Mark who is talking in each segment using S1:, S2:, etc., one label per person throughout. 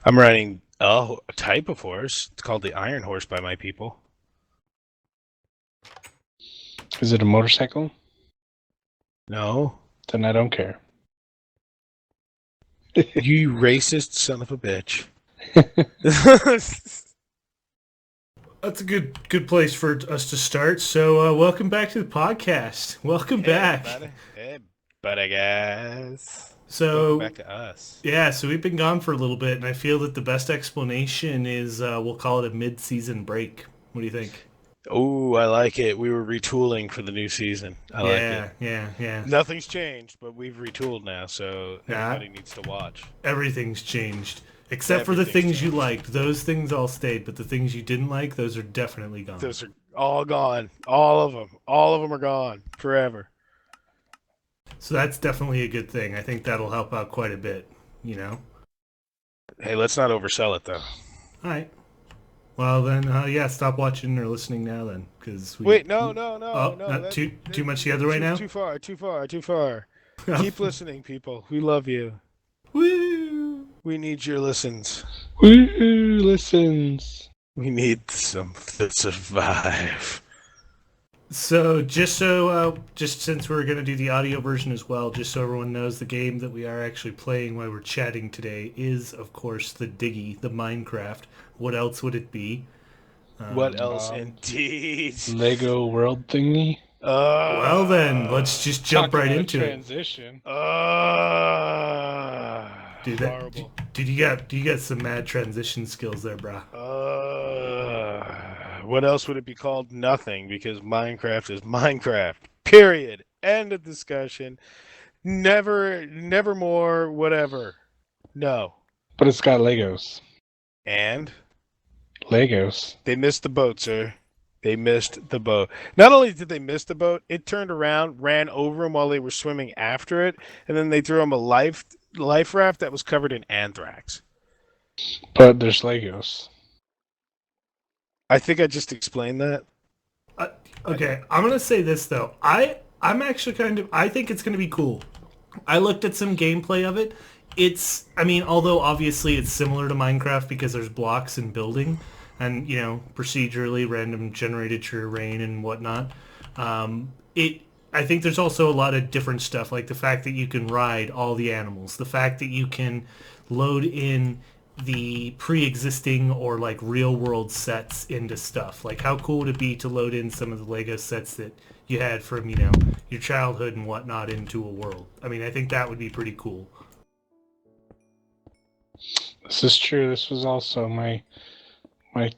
S1: I'm riding a type of horse. It's called the Iron Horse by my people.
S2: Is it a motorcycle?
S1: No.
S2: Then I don't care.
S1: You racist son of a bitch.
S3: That's a good place for us to start. So, welcome back to the podcast. Welcome back.
S1: Hey, buddy, guys.
S3: So,
S1: Welcome back to us.
S3: yeah, so we've been gone for a little bit, and I feel that the best explanation is we'll call it a mid-season break. What do you think?
S1: Oh, I like it. We were retooling for the new season. I like it.
S3: Yeah.
S1: Nothing's changed, but we've retooled now, so
S3: Yeah.
S1: everybody needs to watch.
S3: Everything's changed. Except for the
S1: Everything's
S3: things you
S1: changed.
S3: liked. Those things all stayed, but the things you didn't like, those are definitely gone.
S1: Those are all gone. All of them. All of them are gone forever.
S3: So that's definitely a good thing. I think that'll help out quite a bit, you know?
S1: Hey, let's not oversell it, though.
S3: All right. Well, then, yeah, stop watching or listening now then, because we...
S1: Wait, no.
S3: Oh, not too much the other way now?
S1: Too far. Keep listening, people. We love you.
S3: Woo!
S1: We need your listens.
S2: Woo! Listens.
S1: We need some to survive.
S3: So, just since we're going to do the audio version as well, just so everyone knows, the game that we are actually playing while we're chatting today is, of course, the Diggy, the Minecraft. What else would it be?
S1: What else, indeed?
S2: Lego world thingy.
S3: Well then, let's just jump right into
S2: transition.
S3: Dude,
S1: horrible.
S3: Dude, you got some mad transition skills there, brah.
S1: What else would it be called? Nothing, because Minecraft is Minecraft. Period. End of discussion. Never more, whatever. No.
S2: But it's got Legos.
S1: And?
S2: Legos.
S1: They missed the boat, sir. They missed the boat. Not only did they miss the boat, it turned around, ran over them while they were swimming after it, and then they threw them a life raft that was covered in anthrax.
S2: But there's Legos.
S1: I think I just explained that.
S3: Okay, I'm gonna say this though. I'm actually I think it's gonna be cool. I looked at some gameplay of it. Although obviously it's similar to Minecraft because there's blocks and building, and procedurally random generated terrain and whatnot. I think there's also a lot of different stuff, like the fact that you can ride all the animals, the fact that you can load in the pre-existing or like real world sets into stuff. Like how cool would it be to load in some of the Lego sets that you had from, your childhood and whatnot into a world? I mean, I think that would be pretty cool.
S2: This is true. This was also my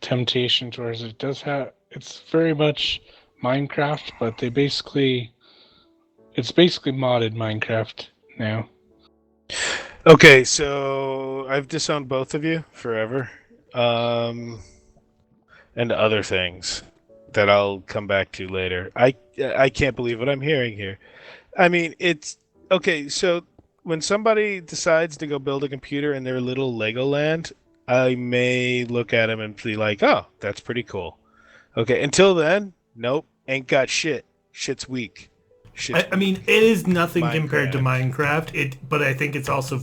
S2: temptation towards it. It's very much Minecraft, but it's basically modded Minecraft now.
S1: Okay, so I've disowned both of you forever. And other things that I'll come back to later. I can't believe what I'm hearing here. I mean, it's okay, so when somebody decides to go build a computer in their little Legoland, I may look at them and be like, "Oh, that's pretty cool." Okay, until then, nope, ain't got shit. Shit's weak.
S3: I mean, it is nothing compared to
S1: Minecraft.
S3: Minecraft, but I think it's also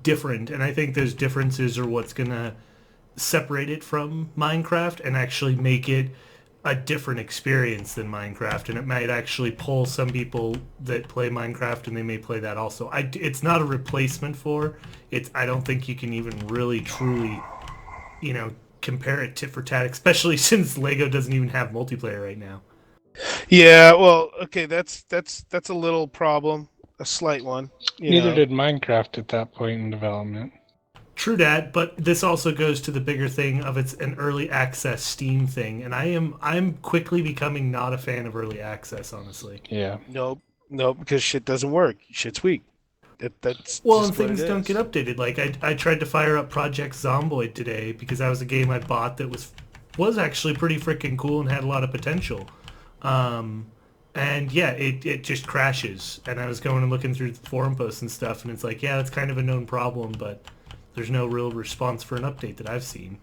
S3: different, and I think those differences are what's going to separate it from Minecraft and actually make it a different experience than Minecraft, and it might actually pull some people that play Minecraft and they may play that also. It's not a replacement for it. I don't think you can even really truly, compare it tit for tat, especially since Lego doesn't even have multiplayer right now.
S1: Yeah, well, okay, that's a little problem, a slight one.
S2: Neither did Minecraft at that point in development.
S3: True that, but this also goes to the bigger thing of it's an early access Steam thing, and I'm quickly becoming not a fan of early access, honestly.
S2: Yeah.
S1: Nope, because shit doesn't work. Shit's weak. That's
S3: well,
S1: just
S3: and things
S1: what it
S3: don't
S1: is.
S3: get updated. Like I tried to fire up Project Zomboid today because that was a game I bought that was actually pretty freaking cool and had a lot of potential. And yeah, it just crashes. And I was going and looking through the forum posts and stuff, and it's like, yeah, that's kind of a known problem, but there's no real response for an update that I've seen.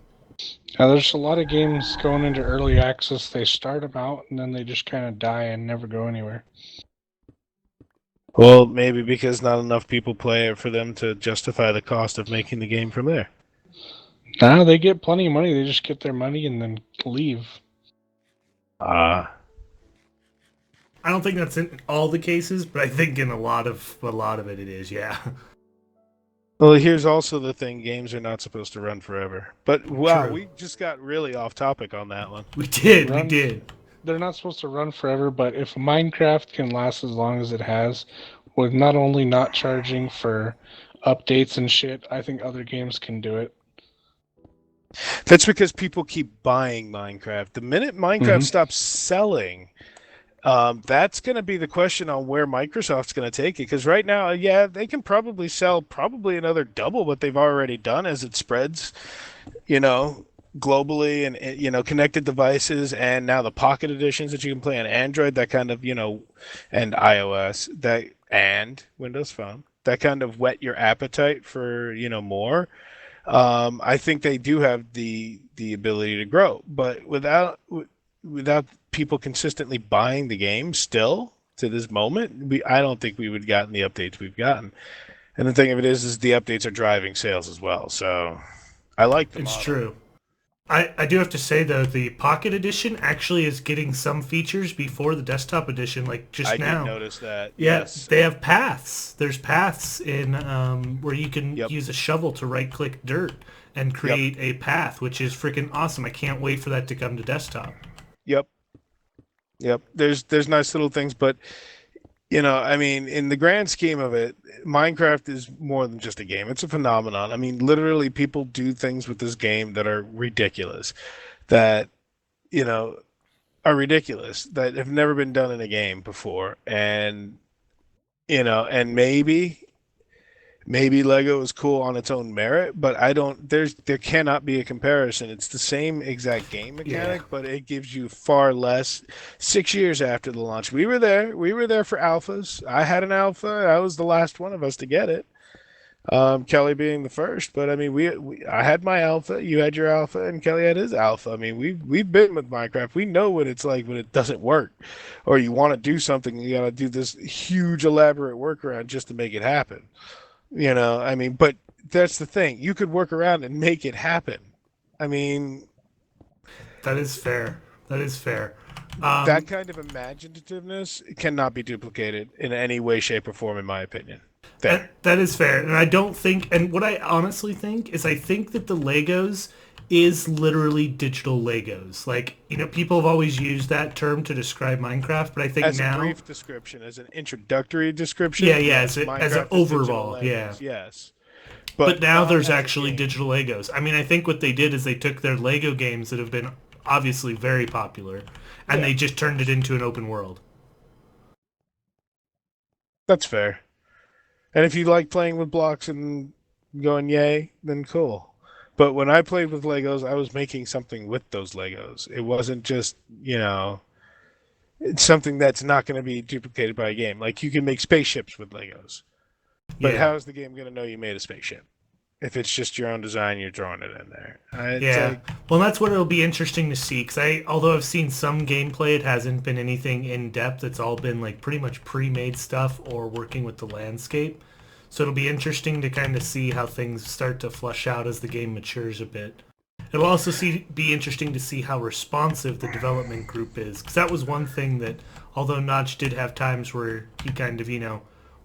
S2: Now, there's a lot of games going into early access. They start them out, and then they just kind of die and never go anywhere.
S1: Well, maybe because not enough people play it for them to justify the cost of making the game from there.
S2: Nah, they get plenty of money. They just get their money and then leave.
S3: I don't think that's in all the cases, but I think in a lot of it, it is. Yeah.
S1: Well, here's also the thing: games are not supposed to run forever. But wow,
S3: True.
S1: we just got really off topic on that one.
S3: We did. We
S2: Run.
S3: did.
S2: They're not supposed to run forever, but if Minecraft can last as long as it has, with not only not charging for updates and shit, I think other games can do it.
S1: That's because people keep buying Minecraft. The minute Minecraft
S2: Mm-hmm.
S1: stops selling, that's going to be the question on where Microsoft's going to take it. Because right now, yeah, they can probably sell probably another double what they've already done as it spreads, you know, globally and, connected devices, and now the Pocket editions that you can play on Android, that kind of, and iOS, that and Windows Phone, that kind of whet your appetite for, more. I think they do have the ability to grow, but without people consistently buying the game, still to this moment, I don't think we would have gotten the updates we've gotten. And the thing of it is the updates are driving sales as well. So I like the
S3: It's
S1: model.
S3: true. I do have to say though, the Pocket Edition actually is getting some features before the desktop edition, like just
S1: I
S3: now.
S1: did notice that.
S3: Yeah,
S1: Yes.
S3: they have paths. There's paths in where you can
S1: Yep.
S3: use a shovel to right-click dirt and create a path, which is freaking awesome. I can't wait for that to come to desktop.
S1: Yep. Yep. There's nice little things, but I mean, in the grand scheme of it, Minecraft is more than just a game. It's a phenomenon. I mean, literally, people do things with this game that are ridiculous, that, you know, are ridiculous, that have never been done in a game before. And maybe Lego is cool on its own merit, but there cannot be a comparison. It's the same exact game mechanic,
S3: Yeah.
S1: but it gives you far less. 6 years after the launch, we were there. We were there for alphas. I had an alpha. I was the last one of us to get it. Kelly being the first, but I mean, I had my alpha, you had your alpha, and Kelly had his alpha. I mean, we've been with Minecraft. We know what it's like when it doesn't work, or you want to do something, you got to do this huge elaborate workaround just to make it happen. I mean, but that's the thing. You could work around and make it happen. I mean,
S3: That is fair. That is fair.
S1: that kind of imaginativeness cannot be duplicated in any way, shape, or form, in my opinion. There.
S3: That is fair. And I don't think, and what I honestly think is I think that the Legos is literally digital Legos. Like, people have always used that term to describe Minecraft, but I think
S1: As
S3: now,
S1: a brief description, as an introductory description,
S3: yeah,
S1: yes,
S3: as an
S1: Minecraft is digital
S3: overall,
S1: Legos,
S3: yeah.
S1: yes.
S3: But now
S1: not
S3: there's
S1: as a
S3: actually
S1: game.
S3: digital Legos. I mean, I think what they did is they took their Lego games that have been obviously very popular, and
S1: Yeah.
S3: they just turned it into an open world.
S1: That's fair. And if you like playing with blocks and going yay, then cool. But when I played with Legos, I was making something with those Legos. It wasn't just, it's something that's not going to be duplicated by a game. Like you can make spaceships with Legos. But
S3: Yeah.
S1: how is the game going to know you made a spaceship? If it's just your own design, you're drawing it in there. It's
S3: Yeah.
S1: like,
S3: Well, that's what it'll be interesting to see. Because although I've seen some gameplay, it hasn't been anything in depth. It's all been like pretty much pre-made stuff or working with the landscape. So it'll be interesting to kind of see how things start to flush out as the game matures a bit. It'll also be interesting to see how responsive the development group is. Because that was one thing that, although Notch did have times where he kind of,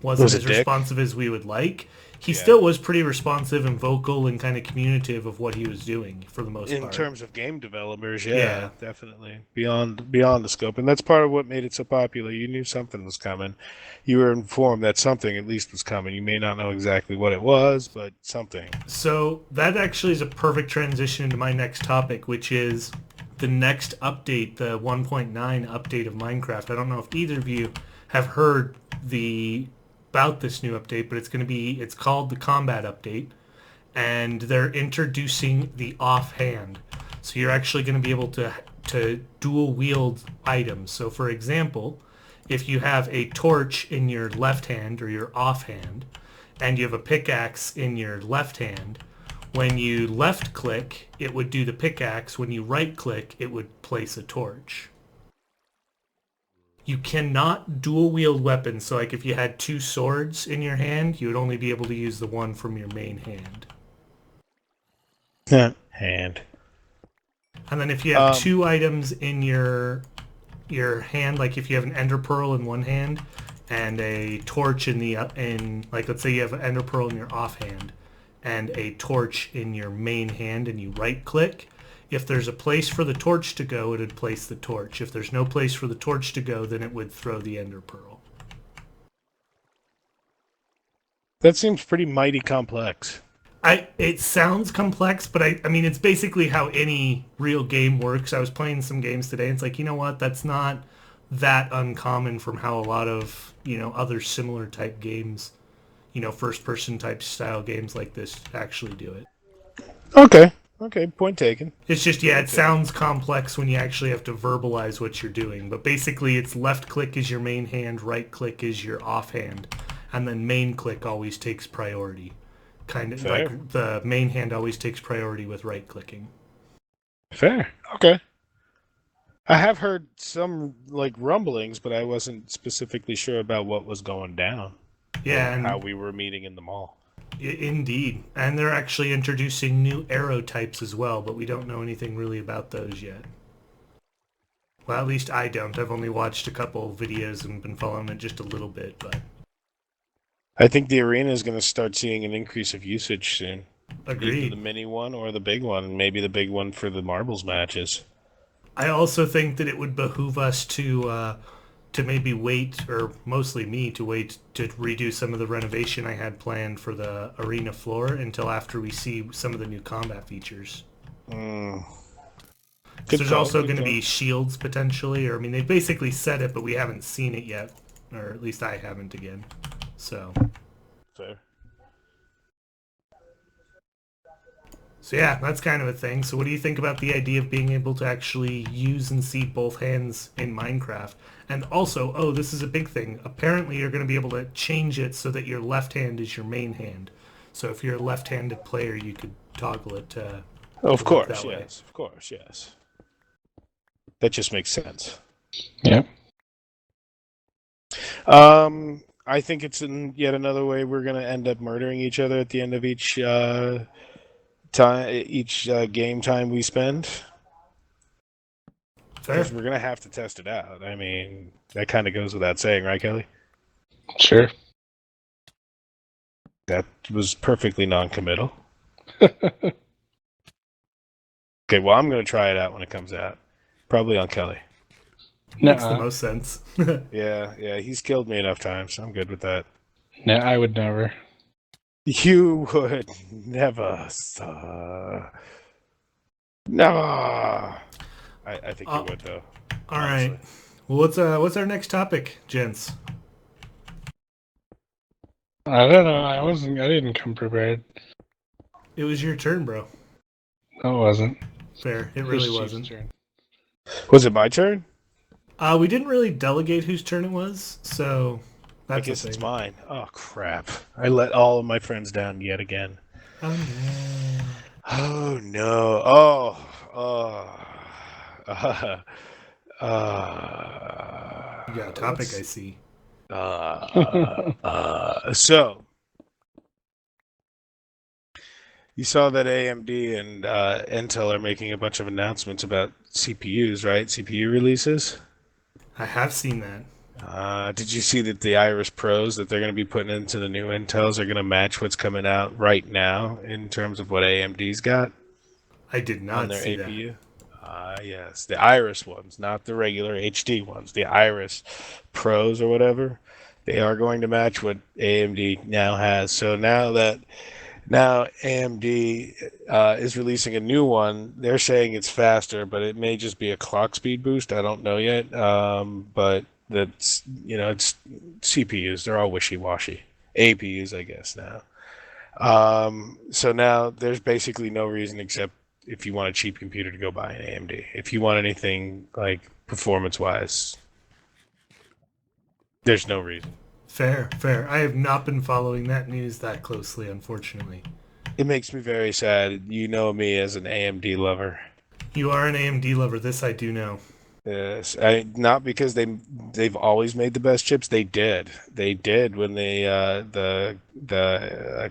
S3: wasn't
S1: Was a
S3: as
S1: dick?
S3: responsive as we would like, he
S1: Yeah.
S3: still was pretty responsive and vocal and kind of communicative of what he was doing for the most
S1: in
S3: part.
S1: terms of game developers,
S3: Yeah.
S1: definitely beyond the scope, and that's part of what made it so popular. You knew something was coming. You were informed that something at least was coming. You may not know exactly what it was, but something.
S3: So that actually is a perfect transition into my next topic, which is the next update, the 1.9 update of Minecraft. I don't know if either of you have heard about this new update, but it's called the Combat Update, and they're introducing the offhand. So you're actually going to be able to dual wield items. So for example, if you have a torch in your left hand or your offhand, and you have a pickaxe in your left hand, when you left click, it would do the pickaxe. When you right click, it would place a torch. You cannot dual wield weapons. So like if you had two swords in your hand, you would only be able to use the one from your main hand.
S1: Hand.
S3: And then if you have two items in your hand, like if you have an ender pearl in one hand and a torch in like let's say you have an ender pearl in your offhand and a torch in your main hand, and you right click, if there's a place for the torch to go, it would place the torch. If there's no place for the torch to go, then it would throw the ender pearl.
S1: That seems pretty mighty complex.
S3: It sounds complex, but I mean, it's basically how any real game works. I was playing some games today, and it's like, you know what? That's not that uncommon from how a lot of, other similar type games, first-person type style games like this actually do it.
S1: Okay, point taken.
S3: It's just, it sounds complex when you actually have to verbalize what you're doing. But basically, it's left click is your main hand, right click is your offhand, and then main click always takes priority. Kind of
S1: Fair.
S3: like the main hand always takes priority with right clicking.
S1: Fair. Okay. I have heard some rumblings, but I wasn't specifically sure about what was going down.
S3: Yeah, and
S1: how we were meeting in the mall.
S3: Indeed. And they're actually introducing new arrow types as well, but we don't know anything really about those yet. Well, at least I don't. I've only watched a couple videos and been following it just a little bit, but
S1: I think the arena is going to start seeing an increase of usage soon.
S3: Agreed.
S1: Either the mini one or the big one. Maybe the big one for the marbles matches.
S3: I also think that it would behoove us to maybe wait, or mostly me, to wait to redo some of the renovation I had planned for the arena floor until after we see some of the new combat features. There's also going to be shields potentially, or I mean, they basically said it, but we haven't seen it yet, or at least I haven't again. So.
S1: Fair.
S3: So yeah, that's kind of a thing. So what do you think about the idea of being able to actually use and see both hands in Minecraft? And also, this is a big thing. Apparently you're going to be able to change it so that your left hand is your main hand. So if you're a left-handed player, you could toggle it to
S1: of course,
S3: that way.
S1: yes. Of course, yes. That just makes sense.
S2: Yeah.
S1: I think it's yet another way we're going to end up murdering each other at the end of each game time we spend.
S3: Fair.
S1: Because we're going to have to test it out. I mean, that kind of goes without saying, right, Kelly?
S2: Sure.
S1: That was perfectly non-committal. Okay, well, I'm going to try it out when it comes out. Probably on Kelly.
S3: Makes the most sense.
S1: Yeah, he's killed me enough times. So I'm good with that.
S2: No, I would never.
S1: You would never, never. I think you would, though.
S3: All right. Well, what's our next topic, gents?
S2: I don't know. I didn't come prepared.
S3: It was your turn, bro.
S2: No, it wasn't.
S3: Fair. It really wasn't.
S2: Turn.
S1: Was it my turn?
S3: We didn't really delegate whose turn it was, so that's
S1: I guess it's mine. Oh, crap. I let all of my friends down yet again.
S3: Oh, no.
S1: Oh, no.
S3: You got a topic, I see.
S1: So, you saw that AMD and Intel are making a bunch of announcements about CPUs, right? CPU releases?
S3: I have seen that.
S1: Did you see that the Iris Pros that they're going to be putting into the new Intels are going to match what's coming out right now in terms of what AMD's got?
S3: I did not
S1: on their
S3: see
S1: APU? Yes, the Iris ones, not the regular HD ones. The Iris Pros or whatever. They are going to match what AMD now has. So now AMD is releasing a new one. They're saying it's faster, but it may just be a clock speed boost. I don't know yet. But that's, it's CPUs. They're all wishy-washy. APUs, I guess, now. So now there's basically no reason except if you want a cheap computer to go buy an AMD. If you want anything like performance-wise, there's no reason.
S3: Fair. I have not been following that news that closely, unfortunately.
S1: It makes me very sad. You know me as an AMD lover.
S3: You are an AMD lover. This I do know.
S1: Yes, not because they've always made the best chips. They did when the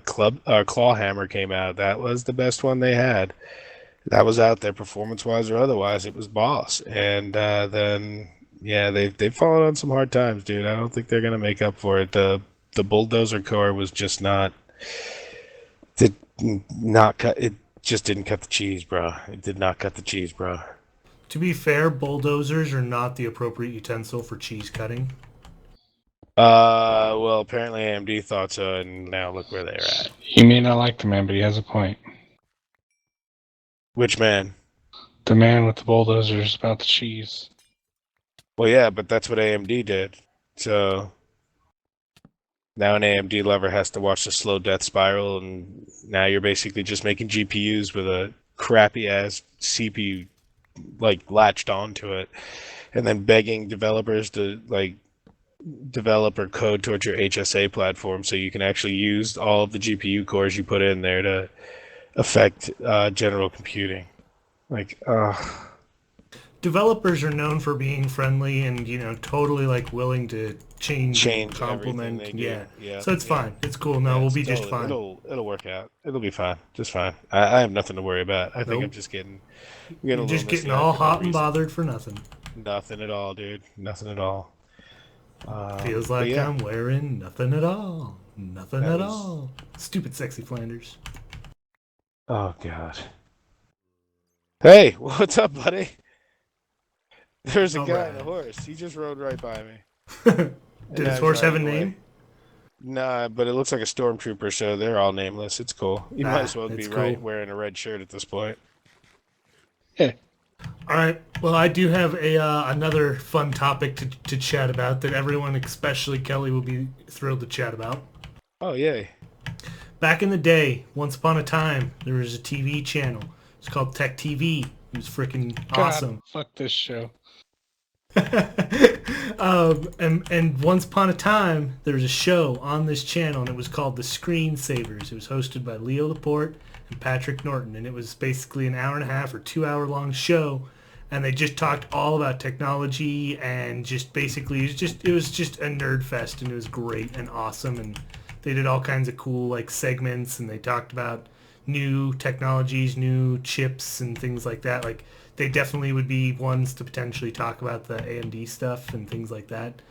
S1: club claw hammer came out. That was the best one they had. That was out there performance wise or otherwise. It was boss. And then yeah, they've fallen on some hard times, dude. I don't think they're gonna make up for it. The bulldozer core was just did not cut. It just didn't cut the cheese, bro. It did not cut the cheese, bro.
S3: To be fair, bulldozers are not the appropriate utensil for cheese cutting.
S1: Well, apparently AMD thought so, and now look where they're at.
S2: He may not like the man, but he has a point.
S1: Which man?
S2: The man with the bulldozers about the cheese.
S1: Well, yeah, but that's what AMD did. So now an AMD lover has to watch the slow death spiral, and now you're basically just making GPUs with a crappy ass CPU like latched onto it, and then begging developers to like develop or code towards your HSA platform so you can actually use all of the GPU cores you put in there to affect general computing. Like,
S3: Developers are known for being friendly and totally like willing to change and
S1: everything
S3: compliment.
S1: they do.
S3: Yeah. So it's fine. It's cool. No,
S1: Yeah,
S3: we'll
S1: it's
S3: be just
S1: totally-
S3: fine.
S1: It'll work out. It'll be fine. Just fine. I have nothing to worry about. I think I'm
S3: Nope.
S1: just getting
S3: You're
S1: a little
S3: just getting
S1: misty-eyed
S3: all
S1: for no
S3: hot and
S1: reason.
S3: bothered for nothing.
S1: Nothing at all, dude. Nothing at all.
S3: Feels
S1: but
S3: like
S1: yeah,
S3: I'm wearing nothing at all. Nothing
S1: That
S3: at
S1: was-
S3: all. Stupid sexy Flanders.
S1: Oh god. Hey, what's up, buddy? There's a guy on a
S3: Alright.
S1: horse. He just rode right by me. And
S3: Did
S1: now
S3: his
S1: he's
S3: horse have a
S1: riding away.
S3: name?
S1: Nah, but it looks like a stormtrooper, so they're all nameless. It's cool. You might
S3: Ah,
S1: as well be
S3: that's
S1: right
S3: cool.
S1: wearing a red shirt at this point.
S2: Yeah.
S3: All right. Well, I do have another fun topic to chat about that everyone, especially Kelly, will be thrilled to chat about.
S1: Oh yay.
S3: Back in the day, once upon a time, there was a TV channel. It's called Tech TV. It was freaking
S2: God,
S3: awesome.
S2: fuck this show.
S3: And once upon a time, there was a show on this channel, and it was called The Screensavers. It was hosted by Leo Laporte and Patrick Norton, and it was basically an hour and a half or 2 hour long show, and they just talked all about technology and just basically it was just a nerd fest, and it was great and awesome, and they did all kinds of cool like segments, and they talked about new technologies, new chips, and things like that. Like they definitely would be ones to potentially talk about the AMD stuff and things like that.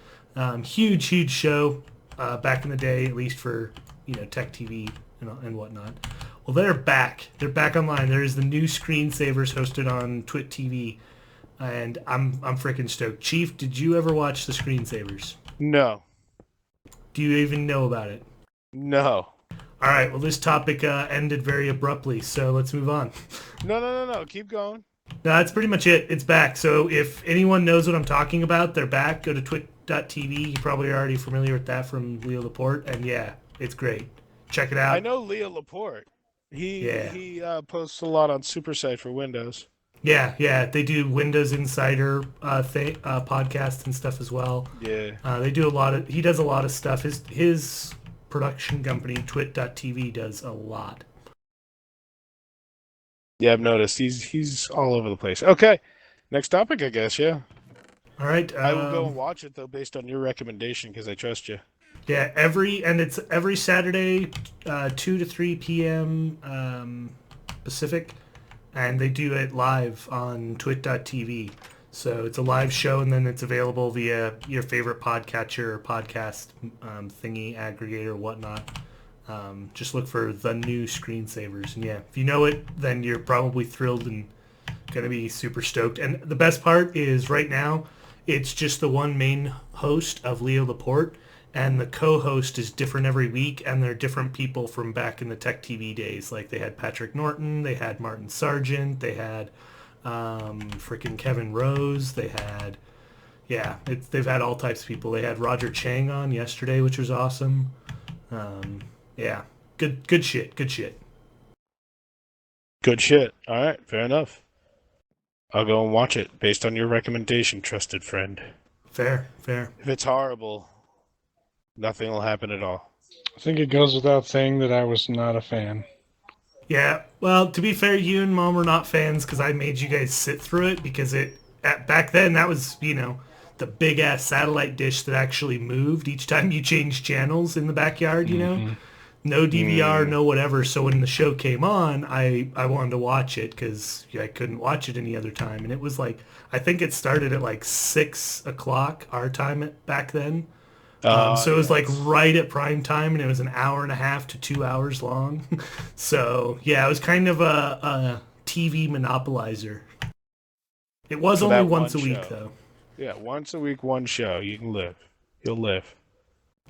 S3: Huge show back in the day, at least for Tech TV and whatnot. Well, they're back. They're back online. There is the new Screensavers hosted on Twit TV, and I'm freaking stoked. Chief, did you ever watch the Screensavers?
S1: No.
S3: Do you even know about it?
S1: No.
S3: All right. Well, this topic ended very abruptly, so let's move on.
S1: No. Keep going.
S3: No, that's pretty much it. It's back. So if anyone knows what I'm talking about, they're back. Go to twit.tv. You probably are already familiar with that from Leo Laporte. And yeah, it's great. Check it out.
S1: I know Leo Laporte. He
S3: Yeah.
S1: posts a lot on Supersite for Windows.
S3: Yeah. They do Windows Insider podcasts and stuff as well.
S1: Yeah.
S3: They do he does a lot of stuff. His production company, twit.tv, does a lot.
S1: Yeah, I've noticed. He's all over the place. Okay. Next topic, I guess, yeah.
S3: All right.
S1: I will go and watch it though based on your recommendation because I trust you.
S3: Yeah, it's every Saturday, 2 to 3 p.m. Pacific, and they do it live on twit.tv. So it's a live show, and then it's available via your favorite podcatcher or podcast thingy, aggregator, whatnot. Just look for the new Screensavers. And yeah, if you know it, then you're probably thrilled and going to be super stoked. And the best part is right now, it's just the one main host of Leo Laporte, and the co-host is different every week, and they're different people from back in the Tech TV days. Like they had Patrick Norton, they had Martin Sargent, they had freaking Kevin Rose, they had they've had all types of people. They had Roger Chang on yesterday, which was awesome. Yeah, good shit.
S1: Good shit. All right, fair enough. I'll go and watch it based on your recommendation, trusted friend.
S3: Fair.
S1: If it's horrible, nothing will happen at all.
S2: I think it goes without saying that I was not a fan.
S3: Yeah, well, to be fair, you and Mom were not fans because I made you guys sit through it because back then that was, the big ass satellite dish that actually moved each time you changed channels in the backyard. No DVR, no whatever. So when the show came on, I wanted to watch it because I couldn't watch it any other time. And it was like, I think it started at like 6 o'clock our time back then. So it was like right at prime time, and it was an hour and a half to 2 hours long. So yeah, it was kind of a TV monopolizer. It was
S1: For
S3: only
S1: that
S3: once a
S1: one
S3: week
S1: show.
S3: though.
S1: Yeah, once a week, one show. You can live. You'll live.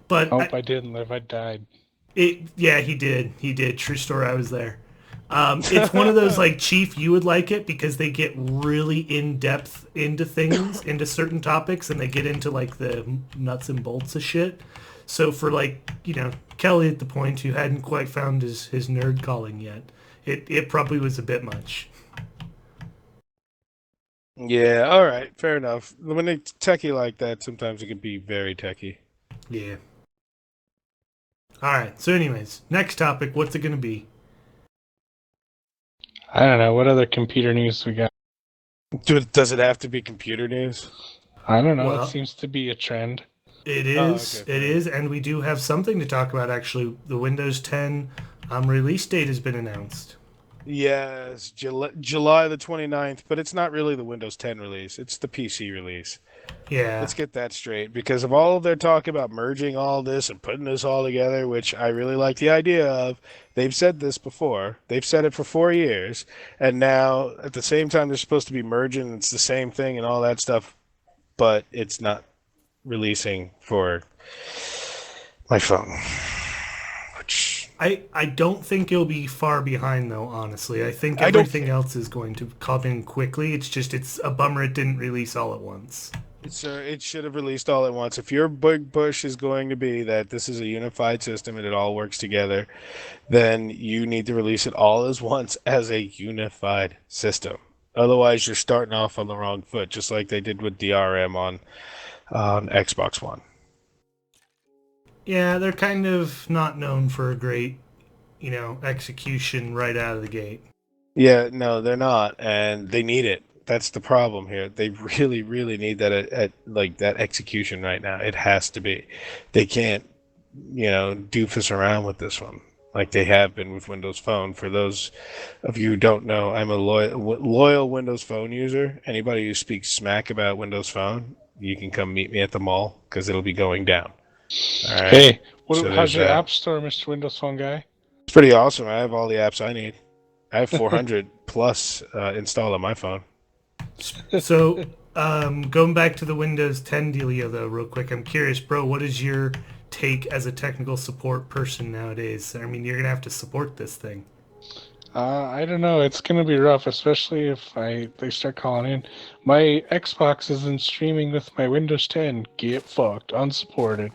S3: But
S2: Nope, I didn't live. I died.
S3: yeah, he did. He did. True story. I was there. It's one of those like Chief, you would like it because they get really in depth into things, into certain topics, and they get into like the nuts and bolts of shit. So for like Kelly at the point who hadn't quite found his nerd calling yet, it probably was a bit much.
S1: Yeah, all right, fair enough. When it's techie like that, sometimes it can be very techie.
S3: Yeah. All right. So, anyways, next topic. What's it gonna be?
S2: I don't know. What other computer news we got?
S1: Does it have to be computer news?
S2: I don't know.
S3: Well,
S2: It seems to be a trend.
S3: It
S1: Oh,
S3: is.
S1: okay,
S3: It
S1: fair.
S3: is, and we do have something to talk about. Actually, the Windows 10 release date has been announced.
S1: Yes, July the 29th, but it's not really the Windows 10 release. It's the PC release.
S3: Yeah.
S1: Let's get that straight because of all of their talk about merging all this and putting this all together, which I really like the idea of. They've said this before. They've said it for 4 years, and now at the same time they're supposed to be merging. It's the same thing and all that stuff, but it's not releasing for my phone. Which
S3: I don't think you'll be far behind though. Honestly, I think
S1: I don't
S3: everything else is going to come in quickly. It's a bummer it didn't release all at once.
S1: it should have released all at once. If your big push is going to be that this is a unified system and it all works together, then you need to release it all as once as a unified system. Otherwise, you're starting off on the wrong foot, just like they did with DRM on Xbox One.
S3: Yeah, they're kind of not known for a great, execution right out of the gate.
S1: Yeah, no, they're not, and they need it. That's the problem here. They really, really need that at like that execution right now. It has to be. They can't, doofus around with this one like they have been with Windows Phone. For those of you who don't know, I'm a loyal Windows Phone user. Anybody who speaks smack about Windows Phone, you can come meet me at the mall because it'll be going down. All right.
S2: Hey,
S1: So
S2: how's
S1: there's
S2: your
S1: that.
S2: app store, Mr. Windows Phone guy?
S1: It's pretty awesome. I have all the apps I need. I have 400 plus installed on my phone.
S3: So, going back to the Windows 10 dealio though, real quick, I'm curious, bro, what is your take as a technical support person nowadays? I mean, you're gonna have to support this thing.
S2: I don't know. It's gonna be rough, especially if they start calling in. My Xbox isn't streaming with my Windows 10. Get fucked. Unsupported.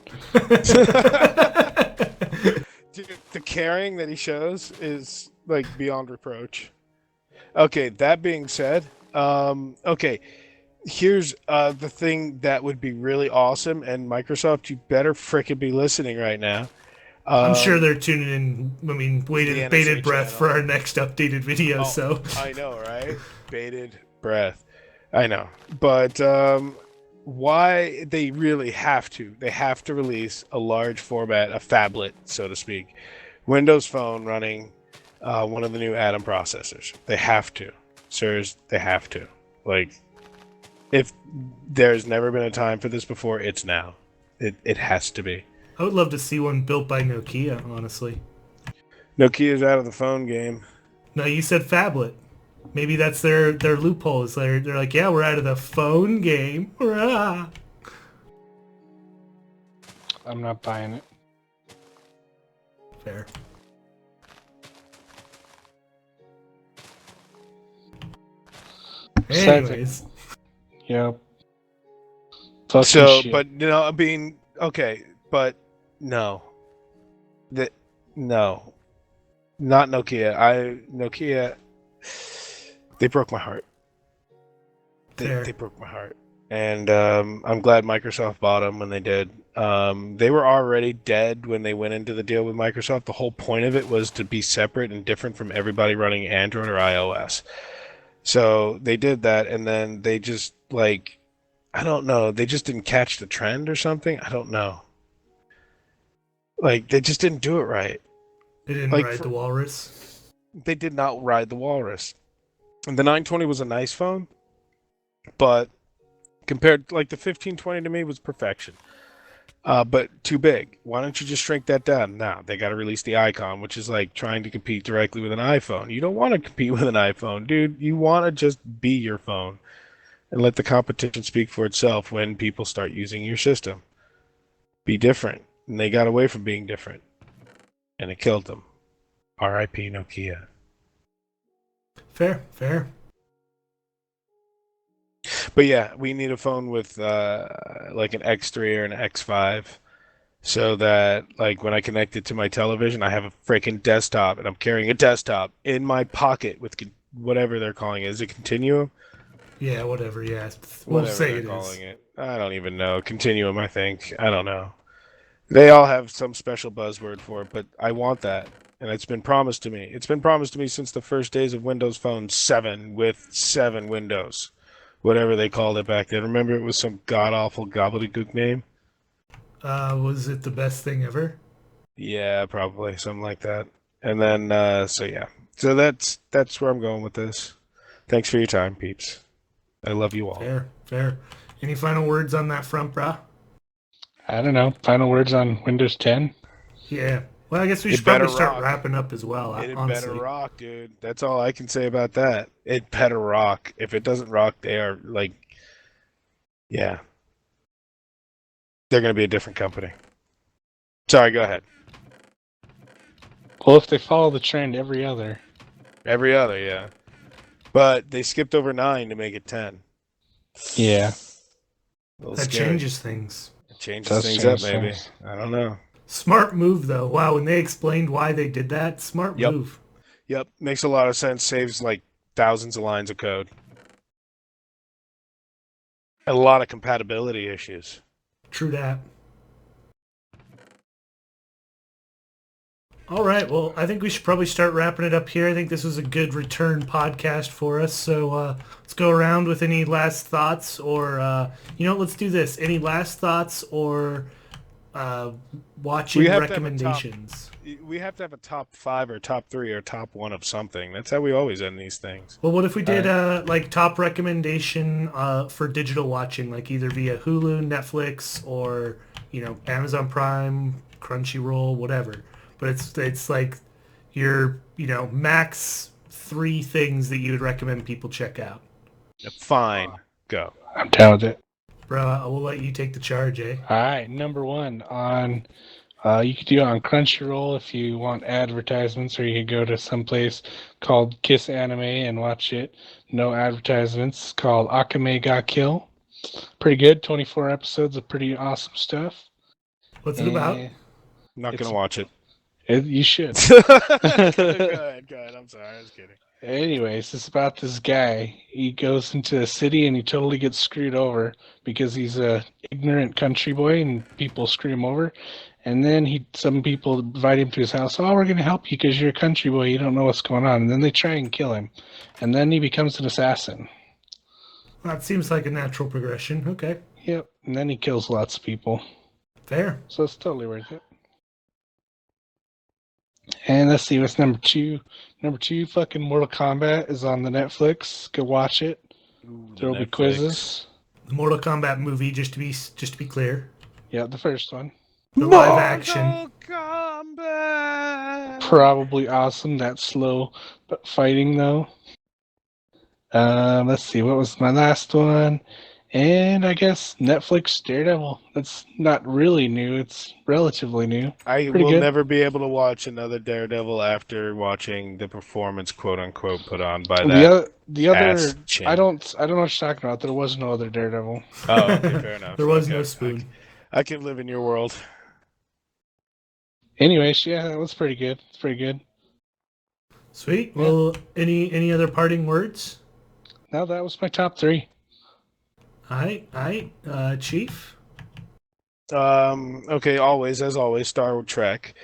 S1: Dude, the caring that he shows is like beyond reproach. Okay, that being said, okay, here's the thing that would be really awesome, and Microsoft, you better frickin' be listening right now.
S3: I'm sure they're tuning in. I mean,
S1: The
S3: waited
S1: NSA
S3: bated breath
S1: channel.
S3: for our next updated video.
S1: Oh,
S3: So
S1: I know, right? Bated breath. I know. But why they really have to. They have to release a large format, a phablet, so to speak. Windows Phone running one of the new Atom processors. They have to. Sirs, they have to. Like, if there's never been a time for this before, it's now. It has to be.
S3: I would love to see one built by Nokia, honestly.
S1: Nokia's out of the phone game.
S3: No, you said phablet. Maybe that's their loophole. Is they're like, yeah, we're out of the phone game. Hurrah!
S2: I'm not buying it.
S3: Fair.
S2: Besides,
S3: Anyways,
S2: Yep. Fucking
S1: So,
S2: shit.
S1: but I mean, okay, but no, no, not Nokia. Nokia, they broke my heart.
S3: Fair.
S1: They broke my heart, and I'm glad Microsoft bought them when they did. They were already dead when they went into the deal with Microsoft. The whole point of it was to be separate and different from everybody running Android or iOS. So they did that, and then they just like, I don't know, they just didn't catch the trend or something. I don't know. Like they just didn't do it right.
S3: They didn't
S1: Like
S3: ride the walrus.
S1: they did not ride the walrus. And the 920 was a nice phone, but compared like the 1520 to me was perfection. But too big. Why don't you just shrink that down? Now they got to release the Icon, which is like trying to compete directly with an iPhone. You don't want to compete with an iPhone, dude. You want to just be your phone and let the competition speak for itself when people start using your system. Be different. And they got away from being different, and it killed them. R.I.P. Nokia.
S3: Fair, fair.
S1: But yeah, we need a phone with like an X3 or an X5 so that like when I connect it to my television, I have a freaking desktop and I'm carrying a desktop in my pocket with whatever they're calling it. Is it Continuum?
S3: Yeah, whatever. Yeah, we'll
S1: Whatever
S3: say
S1: they're
S3: it
S1: calling
S3: is.
S1: it. I don't even know. Continuum, I think. I don't know. They all have some special buzzword for it, but I want that. And it's been promised to me. It's been promised to me since the first days of Windows Phone 7 with 7 Windows. Whatever they called it back then. Remember it was some god awful gobbledygook name?
S3: Was it the best thing ever?
S1: Yeah, probably something like that. And then so yeah. So that's where I'm going with this. Thanks for your time, peeps. I love you all.
S3: Fair, fair. Any final words on that front, brah?
S2: I don't know. Final words on Windows 10?
S3: Yeah. Well, I guess we
S1: It
S3: should probably
S1: better
S3: start
S1: rock.
S3: wrapping up as well,
S1: It better
S3: honestly.
S1: rock, dude. That's all I can say about that. It better rock. If it doesn't rock, they are like, yeah, they're going to be a different company. Sorry, go ahead.
S2: Well, if they follow the trend every other.
S1: Every other, yeah. But they skipped over 9 to make it 10.
S2: Yeah.
S1: A little
S3: That
S1: scary.
S3: changes things.
S1: It changes
S2: Does
S1: things
S2: change
S1: up, maybe.
S2: things.
S1: I don't know.
S3: Smart move, though. Wow, when they explained why they did that, smart
S1: Yep.
S3: move.
S1: Yep. Makes a lot of sense. Saves like thousands of lines of code. A lot of compatibility issues.
S3: True that. All right. Well, I think we should probably start wrapping it up here. I think this was a good return podcast for us. So let's go around with any last thoughts or, let's do this. Any last thoughts or watching
S1: We have to have a top.
S3: recommendations?
S1: We have to have a top 5 or top 3 or top 1 of something. That's how we always end these things.
S3: Well, what if we did like top recommendation for digital watching, like either via Hulu, Netflix, or Amazon Prime, Crunchyroll, whatever. But it's like your max 3 things that you would recommend people check out.
S1: Fine. Go.
S2: I'm down with it.
S3: Bro, I will let you take the charge, eh?
S2: All right, number one on you could do it on Crunchyroll if you want advertisements, or you could go to some place called Kiss Anime and watch it. No advertisements. Called Akame ga Kill. Pretty good. 24 episodes of pretty awesome stuff.
S3: What's it about?
S2: And
S1: Not
S2: It's-
S1: gonna watch it.
S2: you should.
S1: Go ahead. I'm sorry. I was kidding.
S2: Anyways, it's about this guy. He goes into a city and he totally gets screwed over because he's a ignorant country boy and people screw him over. And then some people invite him to his house. Oh, we're going to help you because you're a country boy. You don't know what's going on. And then they try and kill him. And then he becomes an assassin.
S3: That seems like a natural progression. Okay,
S2: Yep. And then he kills lots of people.
S3: fair.
S2: So it's totally worth it. And let's see, what's number two? Number two, fucking Mortal Kombat is on the Netflix. Go watch it. There'll be quizzes.
S3: The Mortal Kombat movie, just to be clear,
S2: Yeah, the first one.
S3: the live action.
S1: Mortal Kombat.
S2: Probably awesome. That slow but fighting though. Let's see, what was my last one? And I guess Netflix Daredevil. That's not really new. It's relatively new.
S1: I
S2: Pretty
S1: will
S2: good.
S1: never be able to watch another Daredevil after watching the performance, quote unquote, put on by that.
S2: The other
S1: ass chin.
S2: I don't know what you're talking about. There was no other Daredevil.
S1: Oh, okay, fair enough.
S3: There was
S1: Okay,
S3: no spoon.
S1: I can live in your world.
S2: Anyways, yeah, that was pretty good. It's pretty good.
S3: Sweet. Well, any other parting words?
S2: No, that was my top 3.
S3: All right, Chief.
S1: Okay, as always, Star Trek.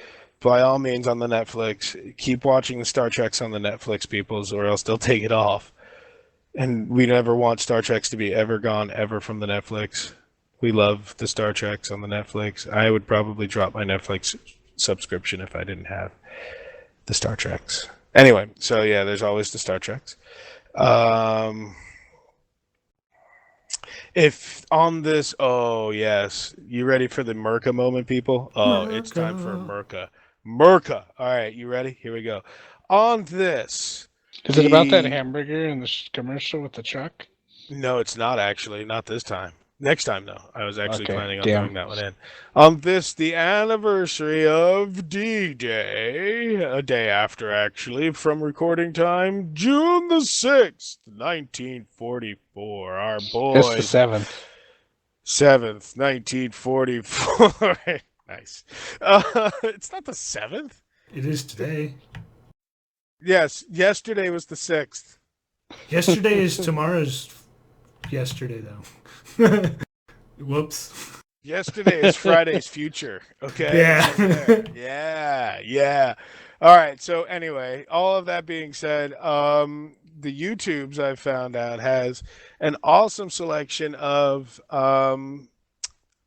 S1: By all means on the Netflix. Keep watching the Star Treks on the Netflix, peoples, or else they'll take it off. And we never want Star Treks to be ever gone ever from the Netflix. We love the Star Treks on the Netflix. I would probably drop my Netflix subscription if I didn't have the Star Treks. Anyway, so yeah, there's always the Star Treks. Um, if on this, oh yes, you ready for the Merca moment, people? Oh, it's time for
S3: Merca.
S1: Merca. Merca. All right, you ready? Here we go. On this,
S2: Is it about that
S1: the
S2: hamburger in the commercial with the truck?
S1: no, it's not actually. Not this time. Next time, though. I was actually
S2: Okay,
S1: planning on
S2: damn.
S1: throwing that one in. On this, the anniversary of D-Day, a day after, actually, from recording time, June the 6th, 1944. Our
S2: It's the
S1: boys,
S2: 7th.
S1: 7th, 1944. Nice. It's not the 7th?
S3: It is today.
S1: Yes, yesterday was the 6th.
S3: Yesterday is tomorrow's yesterday, though. Whoops.
S1: Yesterday is Friday's future. Okay.
S3: Yeah.
S1: Yeah. Yeah. All right. So anyway, all of that being said, the YouTubes I've found out has an awesome selection of not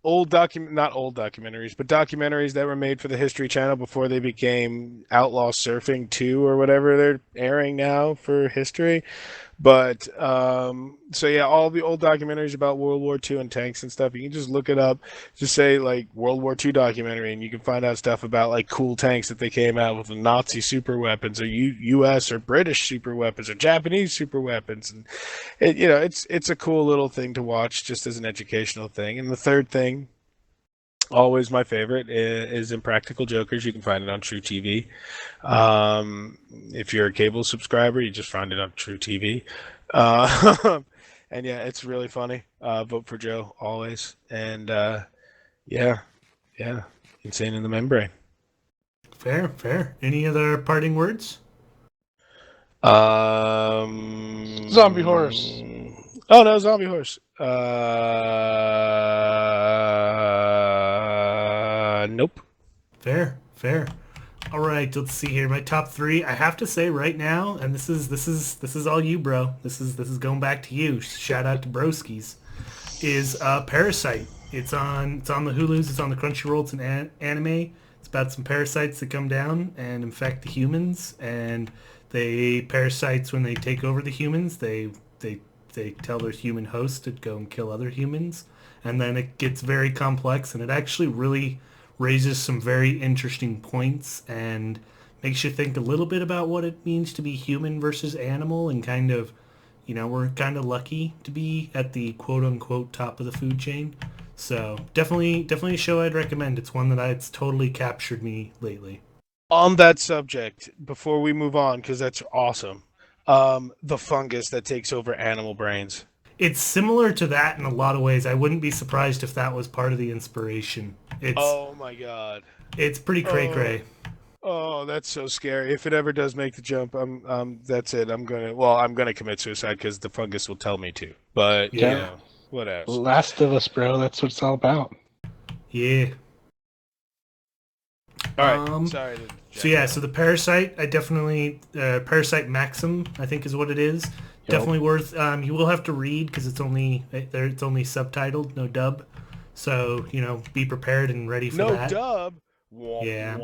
S1: old documentaries, but documentaries that were made for the History Channel before they became Outlaw Surfing 2 or whatever they're airing now for history. But so yeah, all the old documentaries about World War II and tanks and stuff, you can just look it up. Just say like World War II documentary, and you can find out stuff about like cool tanks that they came out with, Nazi super weapons, or U.S. or British super weapons, or Japanese super weapons, and it's a cool little thing to watch just as an educational thing. And the third thing, always my favorite, is Impractical Jokers. You can find it on True TV. If you're a cable subscriber, you just find it on True TV. And yeah, it's really funny. Vote for Joe always. And yeah, insane in the membrane.
S3: Fair. Any other parting words?
S2: Zombie horse.
S1: Oh no, zombie horse. Nope.
S3: Fair. All right, let's see here. My top three. I have to say right now, and this is all you, bro. This is going back to you. Shout out to Broskies. Is Parasite. It's on the Hulu's. It's on the Crunchyroll. It's an anime. It's about some parasites that come down and infect the humans, and parasites when they take over the humans, they tell their human host to go and kill other humans, and then it gets very complex, and it actually really raises some very interesting points and makes you think a little bit about what it means to be human versus animal, and kind of, we're kind of lucky to be at the quote unquote top of the food chain. So definitely a show I'd recommend. It's one that it's totally captured me lately.
S1: On that subject, before we move on, because that's awesome, the fungus that takes over animal brains.
S3: It's similar to that in a lot of ways. I wouldn't be surprised if that was part of the inspiration.
S1: Oh my god.
S3: It's pretty cray-cray.
S1: Oh, that's so scary. If it ever does make the jump, that's it. I'm gonna commit suicide because the fungus will tell me to. But
S2: Yeah.
S1: what else?
S2: Last of Us, bro. That's what it's all about.
S3: Yeah.
S1: All right. Sorry.
S3: So the Parasite, I definitely Parasite Maxim, I think is what it is. Definitely worth. You will have to read because it's only subtitled, no dub. So be prepared and ready for that.
S1: No dub.
S3: Yeah.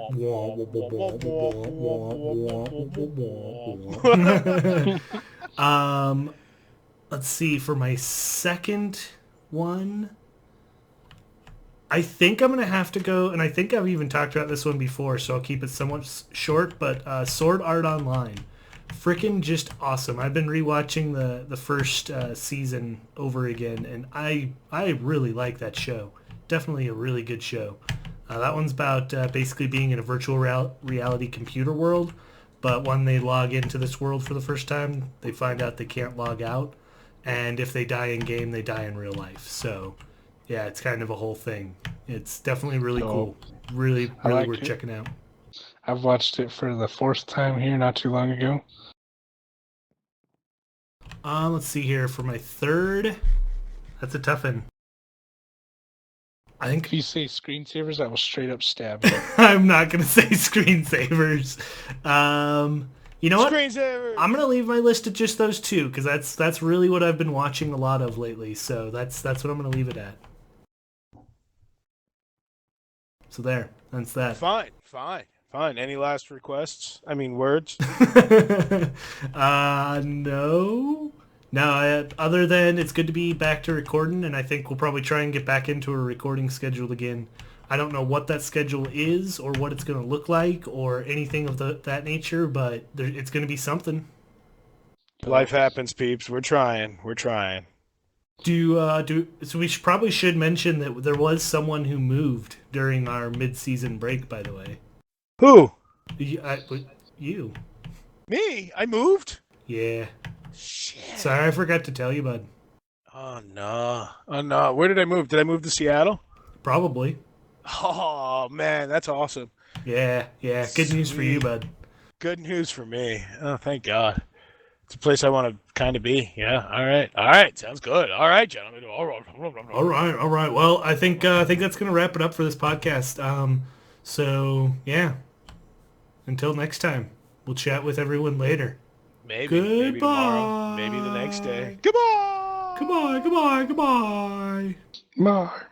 S3: Let's see, for my second one, I think I'm gonna have to go, and I think I've even talked about this one before, so I'll keep it somewhat short. But Sword Art Online, freaking just awesome. I've been rewatching the first season over again, and I really like that show. Definitely a really good show. That one's about basically being in a virtual reality computer world, but when they log into this world for the first time, they find out they can't log out, and if they die in game, they die in real life. So yeah, it's kind of a whole thing. It's definitely really cool. Really worth checking out.
S2: I've watched it for the 4th time here not too long ago.
S3: Let's see here. For my third, that's a tough one. I think
S2: If you say screensavers, I will straight up stab you.
S3: I'm not gonna say screensavers. You know what?
S1: Screensaver.
S3: I'm gonna leave my list at just those two because that's really what I've been watching a lot of lately. So that's what I'm gonna leave it at. So there, that's that.
S1: Fine. Any last requests? I mean, words?
S3: No. No, other than it's good to be back to recording, and I think we'll probably try and get back into a recording schedule again. I don't know what that schedule is or what it's going to look like or anything of that nature, but it's going to be something.
S1: Life happens, peeps. We're trying.
S3: So we probably should mention that there was someone who moved during our mid-season break, by the way.
S1: Who?
S3: You.
S1: Me? I moved?
S3: Yeah.
S1: Shit.
S3: Sorry, I forgot to tell you, bud.
S1: Oh, no. Where did I move? Did I move to Seattle?
S3: Probably.
S1: Oh, man, that's awesome.
S3: Yeah. Good news for you, bud.
S1: Good news for me. Oh, thank God. It's a place I want to kind of be. Yeah. All right. Sounds good. All right, gentlemen. All
S3: right. Well, I think that's gonna wrap it up for this podcast. So yeah. Until next time, we'll chat with everyone later.
S1: Maybe tomorrow. Maybe the next day. Goodbye.
S3: Goodbye.
S2: Bye.